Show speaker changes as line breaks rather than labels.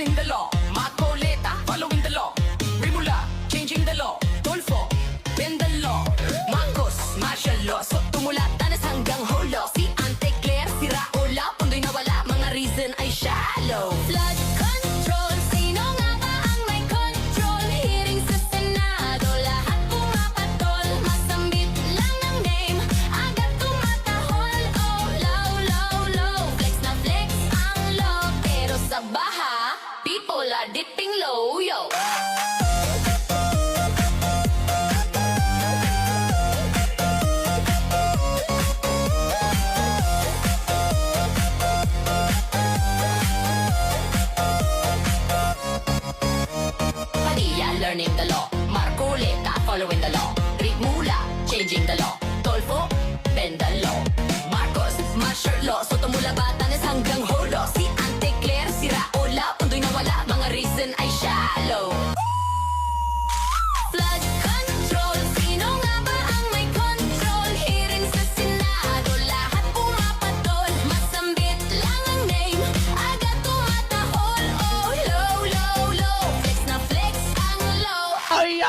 learning the law. Marcoleta, following the law. Rimula, changing the law. Tulfo, bend the law. Marcos, martial law. So tumula, tanas hanggang holo. Si Ante Claire, si Raola, pundo'y nawala, mga reason ay shallow. Flood control, sino nga ba ang may control? Hearing sa Senado, lahat pumapatol. Masambit lang ng name, agad tumatahol. Oh, low, low, low. Flex na flex ang law. Pero sa baha, people are dipping low, yo. Padilla, learning the law. Marcoleta, following the law. Ritmula, changing the law. Tolfo, bend the law. Marcos, martial law. So tumula batanes hanggang holo. Si Ante Claire, si Raola, pundo'y nawala, mga reason ay shallow. Flood control, sino nga ba ang may control? Hearing sa Senado, lahat pumapatol. Masambit lang ang name, agad tumatahol. Oh, low, low, low. Flex na flex ang low.
Ay,